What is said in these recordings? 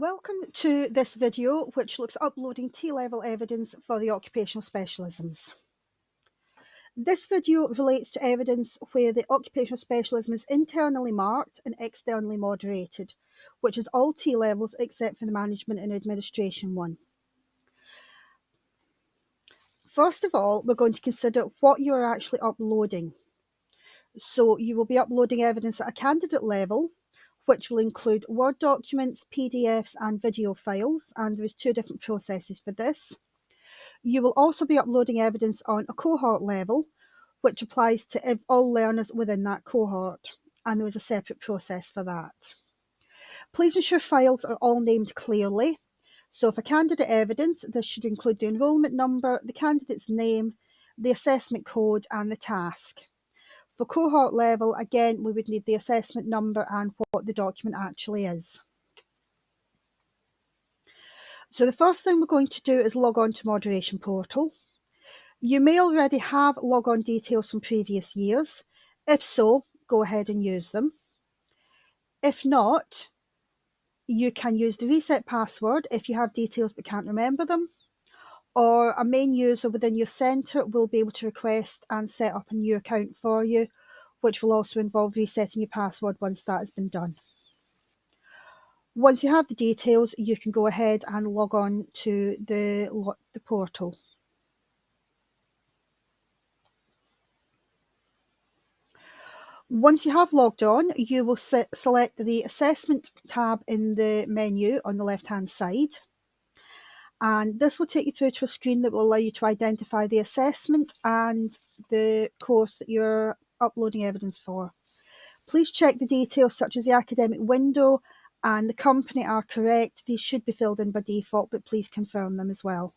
Welcome to this video, which looks at uploading T-level evidence for the occupational specialisms. This video relates to evidence where the occupational specialism is internally marked and externally moderated, which is all T-levels except for the management and administration one. First of all, we're going to consider what you are actually uploading. So you will be uploading evidence at a candidate level, which will include Word documents, PDFs and video files, and there's two different processes for this. You will also be uploading evidence on a cohort level, which applies to all learners within that cohort, and there is a separate process for that. Please ensure files are all named clearly. So for candidate evidence, this should include the enrolment number, the candidate's name, the assessment code and the task. For cohort level, again, we would need the assessment number and what the document actually is. So the first thing we're going to do is log on to Moderation Portal. You may already have logon details from previous years. If so, go ahead and use them. If not, you can use the reset password if you have details but can't remember them, or a main user within your centre will be able to request and set up a new account for you, which will also involve resetting your password once that has been done. Once you have the details, you can go ahead and log on to the portal. Once you have logged on, you will select the Assessment tab in the menu on the left-hand side. And this will take you through to a screen that will allow you to identify the assessment and the course that you're uploading evidence for. Please check the details such as the academic window and the company are correct. These should be filled in by default, but please confirm them as well.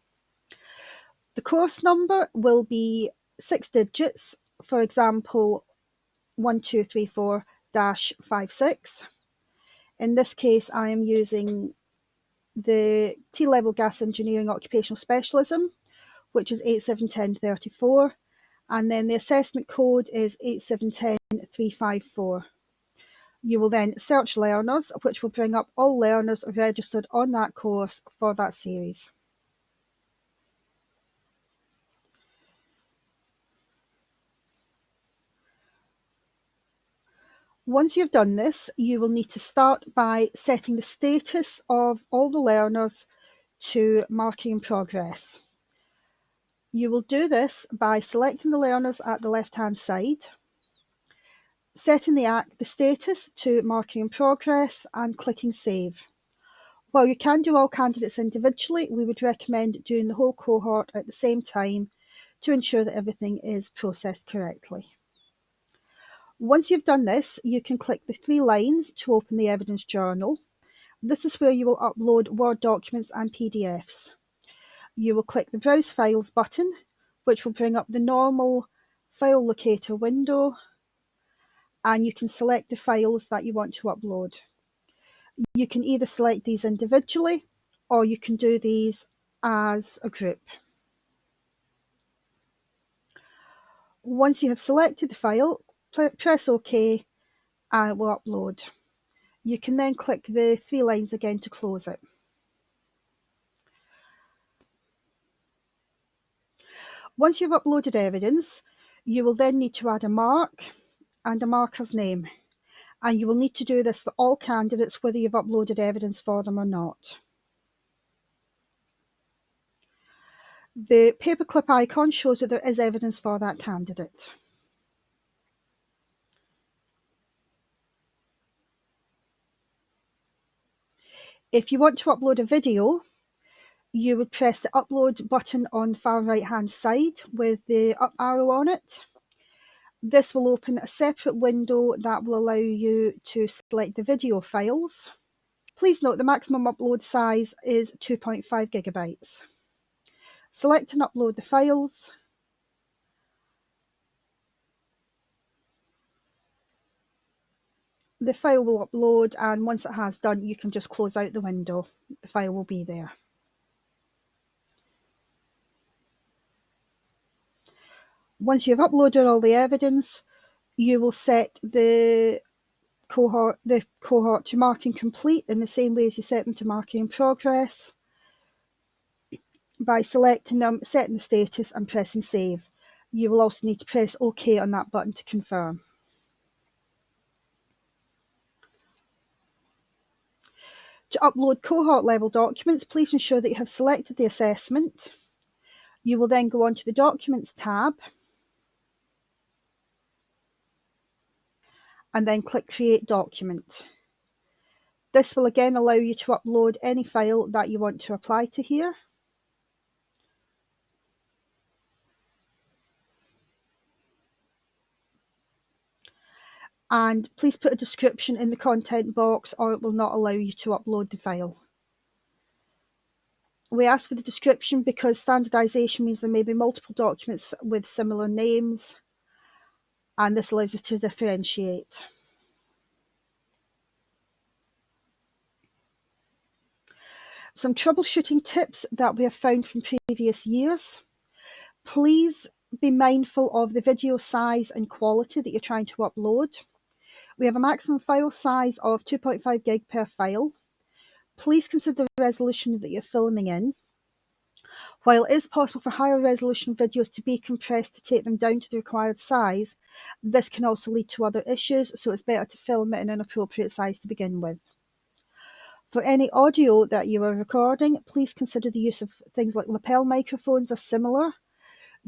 The course number will be 6 digits, for example, 1234-56. In this case, I am using the T-level gas engineering occupational specialism, which is 871034, and then the assessment code is 8710354. You will then search learners, which will bring up all learners registered on that course for that series. Once you've done this, you will need to start by setting the status of all the learners to marking in progress. You will do this by selecting the learners at the left-hand side, setting the status to marking in progress and clicking save. While you can do all candidates individually, we would recommend doing the whole cohort at the same time to ensure that everything is processed correctly. Once you've done this, you can click the 3 lines to open the evidence journal. This is where you will upload Word documents and PDFs. You will click the Browse Files button, which will bring up the normal file locator window, and you can select the files that you want to upload. You can either select these individually or you can do these as a group. Once you have selected the file, press OK and it will upload. You can then click the 3 lines again to close it. Once you've uploaded evidence, you will then need to add a mark and a marker's name. And you will need to do this for all candidates, whether you've uploaded evidence for them or not. The paperclip icon shows that there is evidence for that candidate. If you want to upload a video, you would press the upload button on the far right hand side with the up arrow on it. This will open a separate window that will allow you to select the video files. Please note the maximum upload size is 2.5 gigabytes. Select and upload the files. The file will upload, and once it has done, you can just close out the window. The file will be there. Once you've uploaded all the evidence, you will set the cohort to marking complete in the same way as you set them to marking in progress by selecting them, setting the status and pressing save. You will also need to press OK on that button to confirm. To upload cohort level documents, please ensure that you have selected the assessment. You will then go on to the Documents tab and then click Create Document. This will again allow you to upload any file that you want to apply to here. And please put a description in the content box or it will not allow you to upload the file. We ask for the description because standardisation means there may be multiple documents with similar names, and this allows us to differentiate. Some troubleshooting tips that we have found from previous years. Please be mindful of the video size and quality that you're trying to upload. We have a maximum file size of 2.5 gig per file. Please consider the resolution that you're filming in. While it is possible for higher resolution videos to be compressed to take them down to the required size, this can also lead to other issues, so it's better to film it in an appropriate size to begin with. For any audio that you are recording, please consider the use of things like lapel microphones or similar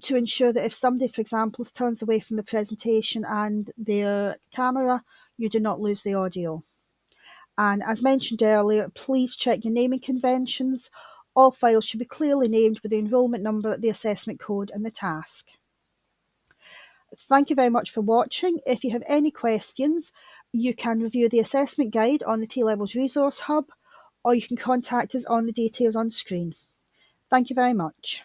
to ensure that if somebody, for example, turns away from the presentation and their camera, you do not lose the audio. And as mentioned earlier, please check your naming conventions. All files should be clearly named with the enrolment number, the assessment code and the task. Thank you very much for watching. If you have any questions, you can review the assessment guide on the T-Levels Resource Hub, or you can contact us on the details on screen. Thank you very much.